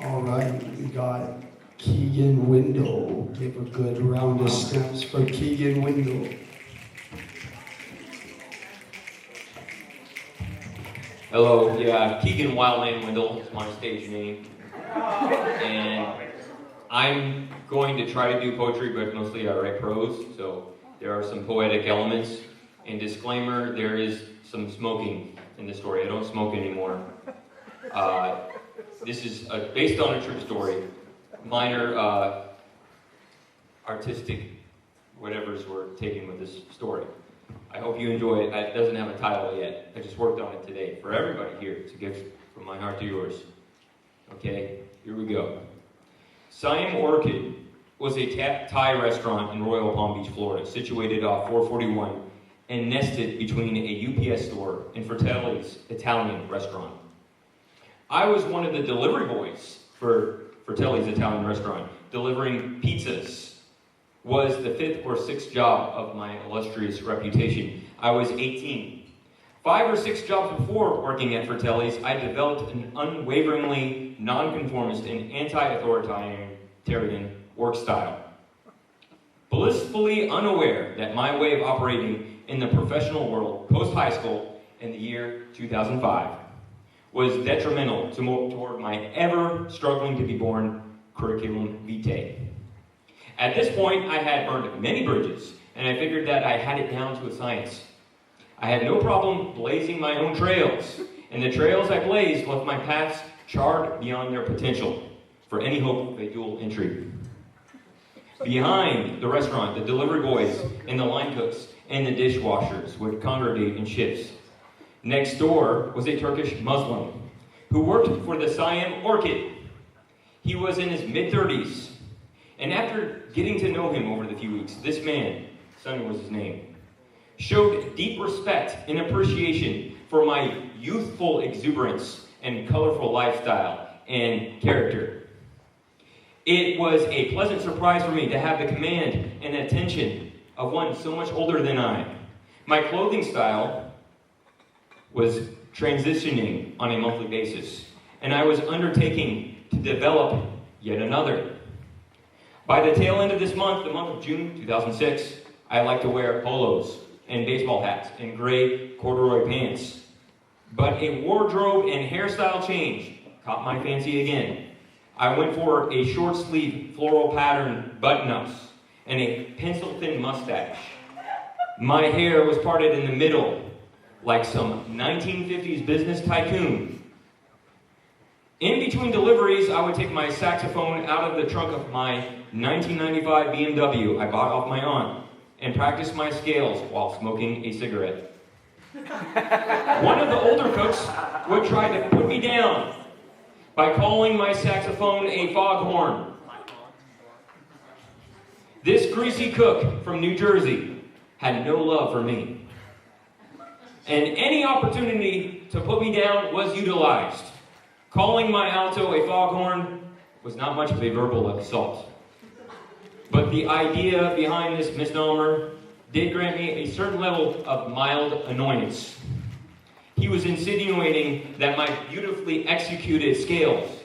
All right, we got Kegan Windle. Give a good round of snaps for Kegan Windle. Hello, yeah, Kegan Wildman Windle is my stage name. And I'm going to try to do poetry, but mostly I write prose, so there are some poetic elements. And disclaimer, there is some smoking in the story. I don't smoke anymore. This is based on a true story. Minor artistic whatevers were taken with this story. I hope you enjoy it. It doesn't have a title yet. I just worked on it today. For everybody here, it's a gift from my heart to yours. Okay, here we go. Siam Orchid was a Thai restaurant in Royal Palm Beach, Florida, situated off 441 and nested between a UPS store and Fratelli's Italian restaurant. I was one of the delivery boys for Fratelli's Italian restaurant. Delivering pizzas was the 5th or 6th job of my illustrious reputation. I was 18. 5 or 6 jobs before working at Fratelli's, I developed an unwaveringly nonconformist and anti-authoritarian work style. Blissfully unaware that my way of operating in the professional world post-high school in the year 2005 was detrimental toward my ever-struggling to be born curriculum vitae. At this point, I had burned many bridges, and I figured that I had it down to a science. I had no problem blazing my own trails, and the trails I blazed left my paths charred beyond their potential for any hope of a dual entry. Behind the restaurant, the delivery boys and the line cooks and the dishwashers would congregate in shifts. Next door was a Turkish Muslim who worked for the Siam Orchid. He was in his mid-30s, and after getting to know him over the few weeks, this man, Sonny was his name, showed deep respect and appreciation for my youthful exuberance and colorful lifestyle and character. It was a pleasant surprise for me to have the command and attention of one so much older than I. My clothing style was transitioning on a monthly basis, and I was undertaking to develop yet another. By the tail end of this month, the month of June 2006, I like to wear polos and baseball hats and gray corduroy pants. But a wardrobe and hairstyle change caught my fancy again. I went for a short sleeve floral pattern button-ups and a pencil-thin mustache. My hair was parted in the middle like some 1950s business tycoon. In between deliveries, I would take my saxophone out of the trunk of my 1995 BMW I bought off my aunt and practice my scales while smoking a cigarette. One of the older cooks would try to put me down by calling my saxophone a foghorn. This greasy cook from New Jersey had no love for me, and any opportunity to put me down was utilized. Calling my alto a foghorn was not much of a verbal assault, but the idea behind this misnomer did grant me a certain level of mild annoyance. He was insinuating that my beautifully executed scales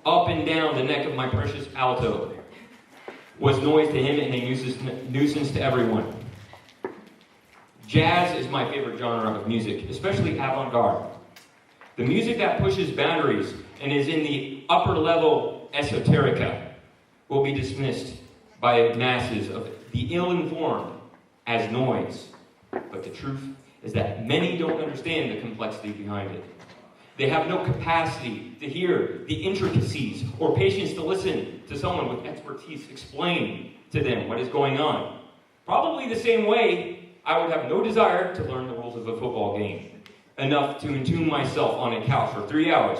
up and down the neck of my precious alto was noise to him and a nuisance to everyone. Jazz is my favorite genre of music, especially avant-garde. The music that pushes boundaries and is in the upper level esoterica will be dismissed by masses of the ill-informed as noise. But the truth is that many don't understand the complexity behind it. They have no capacity to hear the intricacies or patience to listen to someone with expertise explain to them what is going on. Probably the same way I would have no desire to learn the rules of a football game, enough to entomb myself on a couch for 3 hours,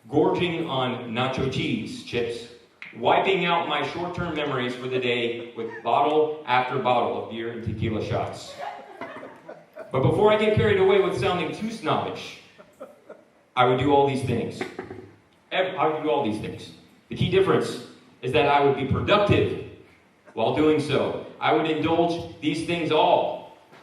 gorging on nacho cheese chips, wiping out my short-term memories for the day with bottle after bottle of beer and tequila shots. But before I get carried away with sounding too snobbish, I would do all these things. I would do all these things. The key difference is that I would be productive while doing so. I would indulge these things all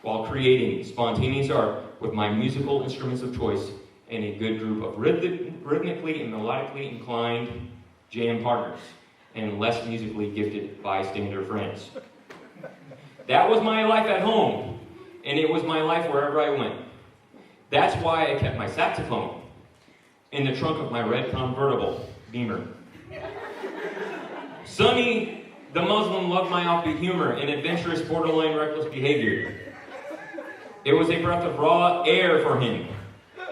while creating spontaneous art with my musical instruments of choice and a good group of rhythmically and melodically inclined jam partners, and less musically gifted bystander friends. That was my life at home, and it was my life wherever I went. That's why I kept my saxophone in the trunk of my red convertible Beamer. Sonny, the Muslim, loved my offbeat humor and adventurous, borderline reckless behavior. It was a breath of raw air for him.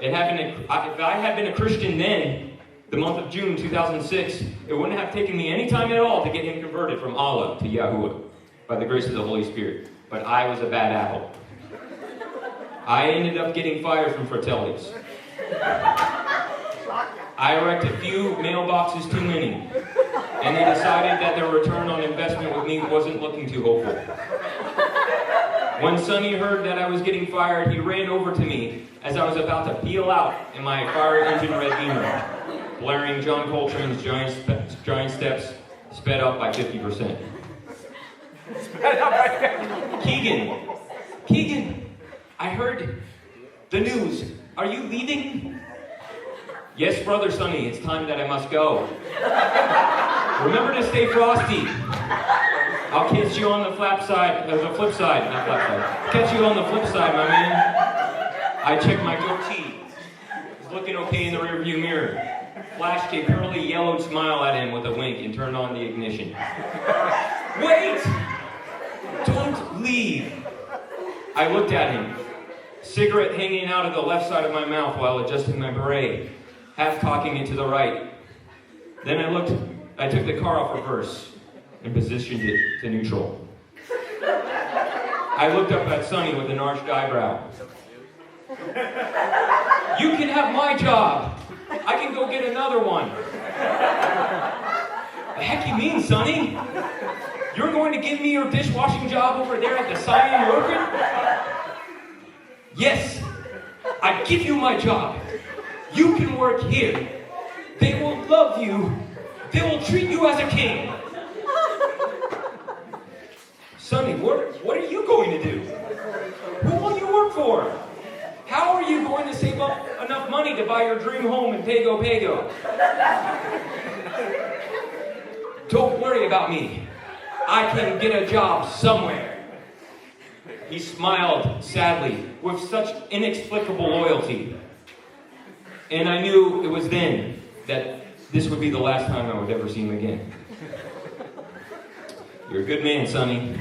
If I had been a Christian then, the month of June 2006, it wouldn't have taken me any time at all to get him converted from Allah to Yahuwah by the grace of the Holy Spirit. But I was a bad apple. I ended up getting fired from Fratelli's. I wrecked a few mailboxes too many, and they decided that their return on investment with me wasn't looking too hopeful. When Sonny heard that I was getting fired, he ran over to me as I was about to peel out in my fire engine red Beamer, blaring John Coltrane's Giant Steps, sped up by 50%. Kegan, I heard the news. Are you leaving? Yes, brother Sonny, it's time that I must go. Remember to stay frosty. I'll catch you on the flip side, Catch you on the flip side, my man. I checked my goatee. He's looking okay in the rearview mirror. Flashed a pearly yellowed smile at him with a wink and turned on the ignition. Wait! Don't leave. I looked at him. Cigarette hanging out of the left side of my mouth while adjusting my beret, half cocking it to the right. Then I took the car off reverse and positioned it to neutral. I looked up at Sonny with an arched eyebrow. You can have my job. I can go get another one. The heck you mean, Sonny? You're going to give me your dishwashing job over there at the Siam Orchid? Yes, I give you my job. You can work here. They will love you. They will treat you as a king. Sonny, what are you going to do? Who will you work for? How are you going to save up enough money to buy your dream home in Pago Pago? Don't worry about me. I can get a job somewhere. He smiled sadly with such inexplicable loyalty. And I knew it was then that this would be the last time I would ever see him again. You're a good man, Sonny.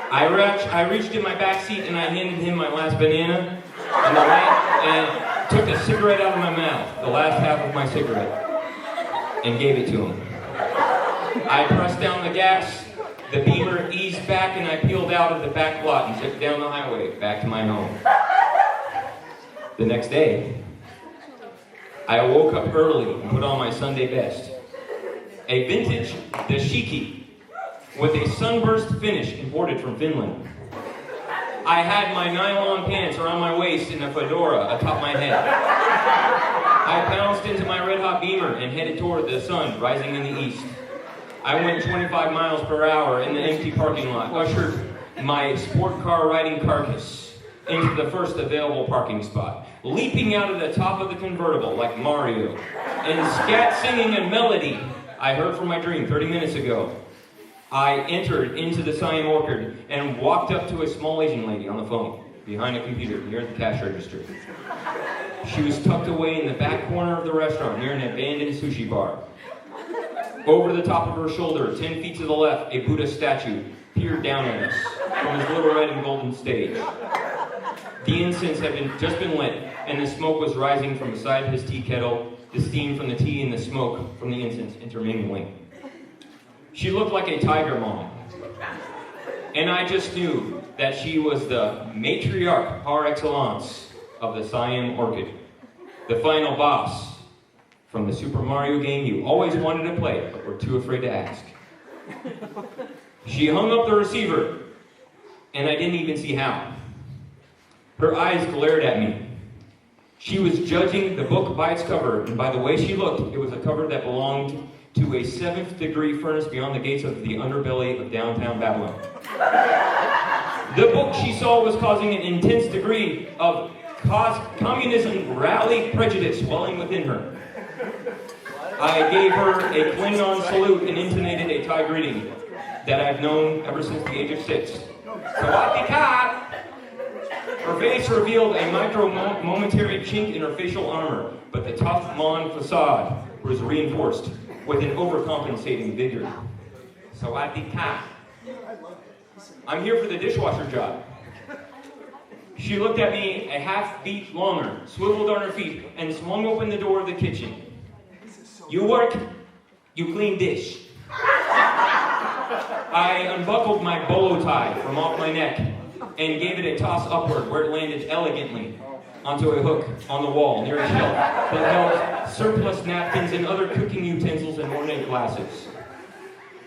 I reached in my back seat and I handed him my last banana and took a cigarette out of my mouth, the last half of my cigarette, and gave it to him. I pressed down the gas, the Beamer eased back, and I peeled out of the back lot and zipped down the highway back to my home. The next day, I woke up early and put on my Sunday best. A vintage dashiki with a sunburst finish imported from Finland. I had my nylon pants around my waist and a fedora atop my head. I pounced into my red-hot Beamer and headed toward the sun rising in the east. I went 25 miles per hour in the empty parking lot, ushered my sport car riding carcass into the first available parking spot, leaping out of the top of the convertible like Mario, and scat singing a melody I heard from my dream 30 minutes ago. I entered into the Siam Orchid and walked up to a small Asian lady on the phone behind a computer near the cash register. She was tucked away in the back corner of the restaurant near an abandoned sushi bar. Over the top of her shoulder, 10 feet to the left, a Buddha statue peered down at us from his little red and golden stage. The incense had just been lit, and the smoke was rising from beside his tea kettle, the steam from the tea and the smoke from the incense intermingling. She looked like a tiger mom, and I just knew that she was the matriarch par excellence of the Siam Orchid, the final boss from the Super Mario game you always wanted to play but were too afraid to ask. She hung up the receiver, and I didn't even see how. Her eyes glared at me. She was judging the book by its cover, and by the way she looked, it was a cover that belonged to a 7th degree furnace beyond the gates of the underbelly of downtown Babylon. The book she saw was causing an intense degree of communism rally prejudice welling within her. I gave her a Klingon salute and intonated a Thai greeting that I've known ever since the age of 6. Sawadee ka! Her face revealed a momentary chink in her facial armor, but the tough Mon facade was reinforced with an overcompensating vigor. Sawadee ka! I'm here for the dishwasher job. She looked at me a half beat longer, swiveled on her feet, and swung open the door of the kitchen. You work, you clean dish. I unbuckled my bolo tie from off my neck and gave it a toss upward where it landed elegantly onto a hook on the wall near a shelf that held surplus napkins and other cooking utensils and ornate glasses.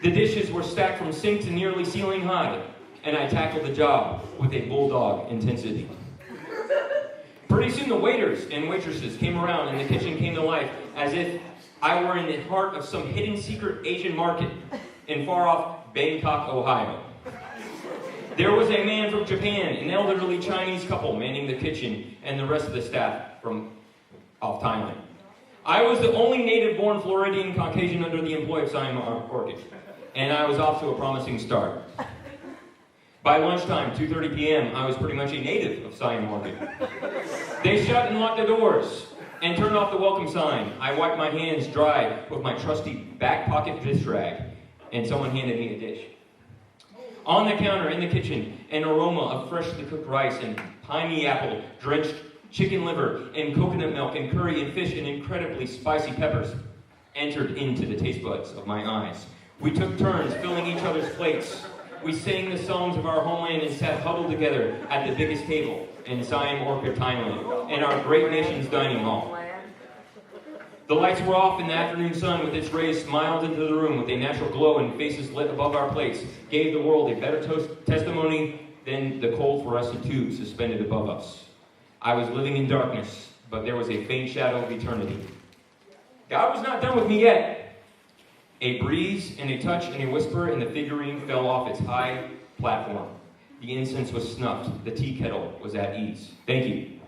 The dishes were stacked from sink to nearly ceiling high, and I tackled the job with a bulldog intensity. Pretty soon the waiters and waitresses came around and the kitchen came to life as if I were in the heart of some hidden secret Asian market in far-off Bangkok, Ohio. There was a man from Japan, an elderly Chinese couple manning the kitchen, and the rest of the staff from off Thailand. I was the only native-born Floridian Caucasian under the employ of Siam Orchid, and I was off to a promising start. By lunchtime, 2:30 p.m., I was pretty much a native of Siam Orchid. They shut and locked the doors and turned off the welcome sign. I wiped my hands dry with my trusty back pocket dish rag, and someone handed me a dish. On the counter in the kitchen, an aroma of freshly cooked rice and piney apple, drenched chicken liver, and coconut milk, and curry and fish, and incredibly spicy peppers entered into the taste buds of my eyes. We took turns filling each other's plates. We sang the songs of our homeland and sat huddled together at the biggest table in Siam Orchid, Thailand, in our great nation's dining hall. The lights were off, and the afternoon sun with its rays smiled into the room with a natural glow, and faces lit above our plates gave the world a better testimony than the cold fluorescent tube suspended above us. I was living in darkness, but there was a faint shadow of eternity. God was not done with me yet. A breeze and a touch and a whisper, and the figurine fell off its high platform. The incense was snuffed. The tea kettle was at ease. Thank you.